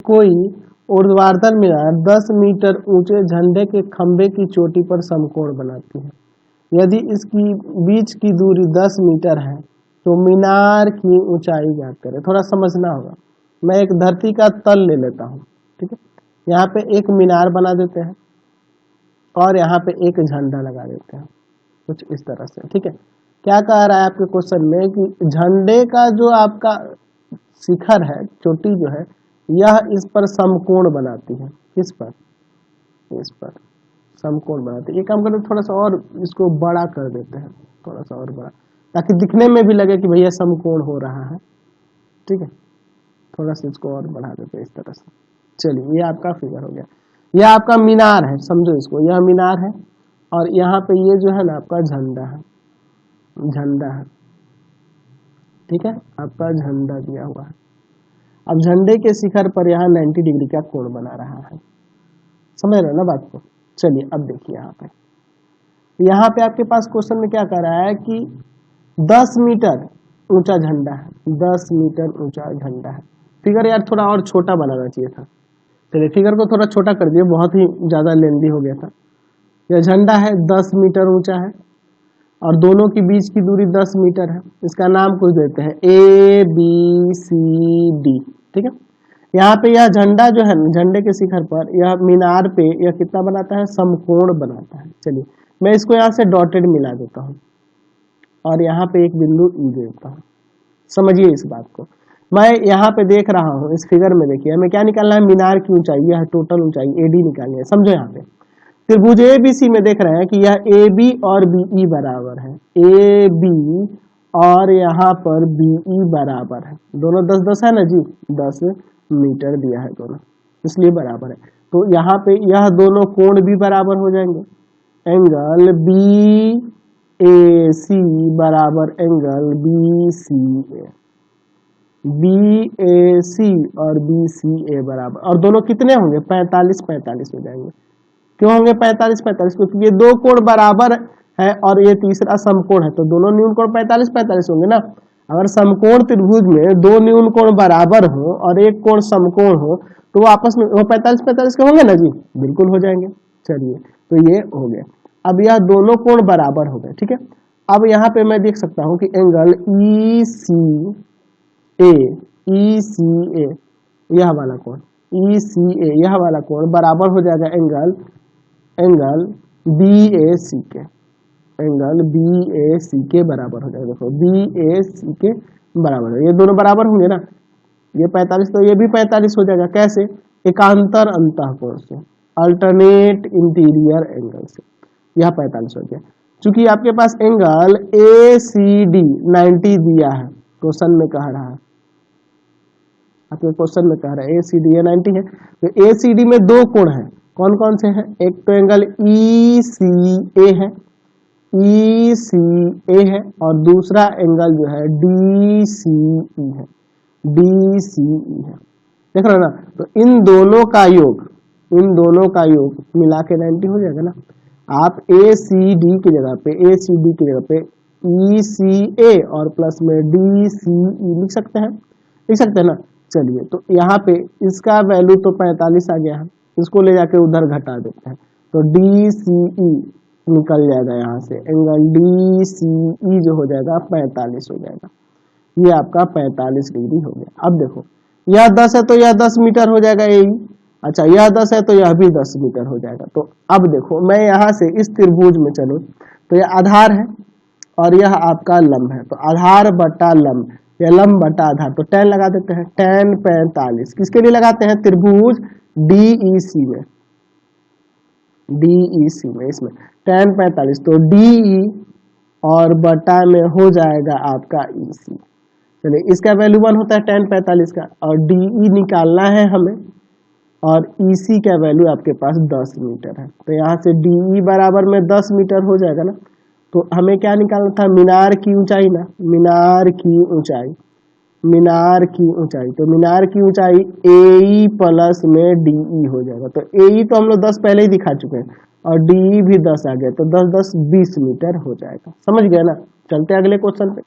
कोई ऊर्ध्वाधर मीनार 10 मीटर ऊंचे झंडे के खंभे की चोटी पर समकोण बनाती है। यदि इसकी बीच की दूरी 10 मीटर है तो मीनार की ऊंचाई ज्ञात करें। थोड़ा समझना होगा। मैं एक धरती का तल ले लेता हूँ, ठीक है। यहाँ पे एक मीनार बना देते हैं और यहाँ पे एक झंडा लगा देते हैं, कुछ इस तरह से, ठीक है। क्या कह रहा है आपके क्वेश्चन में कि झंडे का जो आपका शिखर है, चोटी जो है, यह इस पर समकोण बनाती है। किस पर? इस पर समकोण बनाती है। ये काम करते थोड़ा सा और इसको बड़ा कर देते हैं, थोड़ा सा और बड़ा, ताकि दिखने में भी लगे कि भैया समकोण हो रहा है, ठीक है। थोड़ा सा इसको और बढ़ा देते हैं इस तरह से। चलिए, ये आपका फिगर हो गया। यह आपका मीनार है, समझो इसको, यह मीनार है और यहाँ पे ये जो है ना आपका झंडा है, झंडा है, ठीक है। आपका झंडा दिया हुआ है। अब झंडे के शिखर पर यहाँ 90 डिग्री का कोण बना रहा है। समझ रहे हो ना बात को? चलिए अब देखिए यहाँ पे आपके पास क्वेश्चन में क्या कह रहा है कि 10 मीटर ऊंचा झंडा है, 10 मीटर ऊंचा झंडा है। फिगर यार थोड़ा और छोटा बनाना चाहिए था। चलिए फिगर को थोड़ा छोटा कर दिए, बहुत ही ज्यादा लेंदी हो गया था। यह झंडा है 10 मीटर ऊंचा है और दोनों के बीच की दूरी 10 मीटर है। इसका नाम कुछ देते हैं ABCD, ठीक है। यहाँ पे यह झंडा जो है, झंडे के शिखर पर यह मीनार पे यह कितना बनाता है? समकोण बनाता है। चलिए मैं इसको यहाँ से डॉटेड मिला देता हूँ और यहाँ पे एक बिंदु E दे देता हूँ। समझिए इस बात को। मैं यहाँ पे देख रहा हूँ इस फिगर में, देखिए हमें क्या निकालना है? मीनार की ऊंचाई, यह टोटल ऊंचाई AD निकालनी है। समझो यहाँ पे त्रिभुज ABC में देख रहे हैं कि यह AB और BE बराबर है, AB और यहाँ पर BE बराबर है। दोनों 10-10 है ना जी, 10 मीटर दिया है दोनों, इसलिए बराबर है। तो यहाँ पे यह दोनों कोण भी बराबर हो जाएंगे। एंगल BAC बराबर एंगल BCA, BAC और BCA बराबर, और दोनों कितने होंगे? 45-45 हो जाएंगे। क्यों होंगे 45-45? क्योंकि ये दो कोण बराबर है और ये तीसरा समकोण है, तो दोनों न्यून कोण 45-45 होंगे ना। अगर समकोण त्रिभुज में दो न्यून कोण बराबर हो और एक कोण समकोण हो तो वो आपस में वो 45-45 के होंगे ना जी, बिल्कुल हो जाएंगे। चलिए तो ये हो गया। अब यह दोनों कोण बराबर हो गए, ठीक है। अब यहाँ पे मैं देख सकता हूँ कि एंगल ECA यह वाला कोण, ECA यह वाला कोण बराबर हो जाएगा एंगल BAC के, एंगल BAC के बराबर हो जाएगा। देखो BAC के बराबर है, ये दोनों बराबर होंगे ना। ये 45 तो ये भी 45 हो जाएगा। कैसे? एकांतर अंतःकोण से, अल्टरनेट इंटीरियर एंगल से, यह 45 हो गया। चूंकि आपके पास एंगल ACD 90 दिया है, क्वेश्चन में कह रहा है, आपके क्वेश्चन में कह रहा है ACD ये 90 है, तो ACD में दो कोण है। कौन कौन से हैं? एक तो एंगल ECA है, ECA है, और दूसरा एंगल जो है DCE है, DCE है। देख रहे हो ना? तो इन दोनों का योग मिला के 90 हो जाएगा ना। आप ACD की जगह पे ECA और प्लस में DCE लिख सकते हैं ना। चलिए तो यहाँ पे इसका वैल्यू तो 45 आ गया है, इसको ले जाके उधर घटा देते हैं तो DCE निकल जाएगा यहाँ से, एंगल DCE जो हो जाएगा 45 हो जाएगा। ये आपका 45 डिग्री हो गया। अब देखो यह 10 है तो यह 10 मीटर हो जाएगा AE, अच्छा यह 10 है तो यह भी 10 मीटर हो जाएगा। तो अब देखो मैं यहाँ से इस त्रिभुज में चलूँ तो यह आधार है और यह आपका लंब है, तो आधार बटा लंब, या लंब बटा आधार, तो tan लगा देते हैं। tan 45 किसके लिए लगाते हैं? त्रिभुज DEC में, इसमें tan 45 तो DE और बटा में हो जाएगा आपका EC। चलिए इसका वैल्यू 1 होता है tan 45 का, और DE निकालना है हमें, और EC का वैल्यू आपके पास 10 मीटर है। तो यहाँ से DE बराबर में 10 मीटर हो जाएगा ना। तो हमें क्या निकालना था? मीनार की ऊंचाई ना, मीनार की ऊंचाई, तो मीनार की ऊंचाई AE प्लस में DE हो जाएगा। तो AE तो हम लोग 10 पहले ही दिखा चुके हैं और DE भी 10 आ गया, तो 10-10 20 मीटर हो जाएगा। समझ गया ना? चलते अगले क्वेश्चन पे।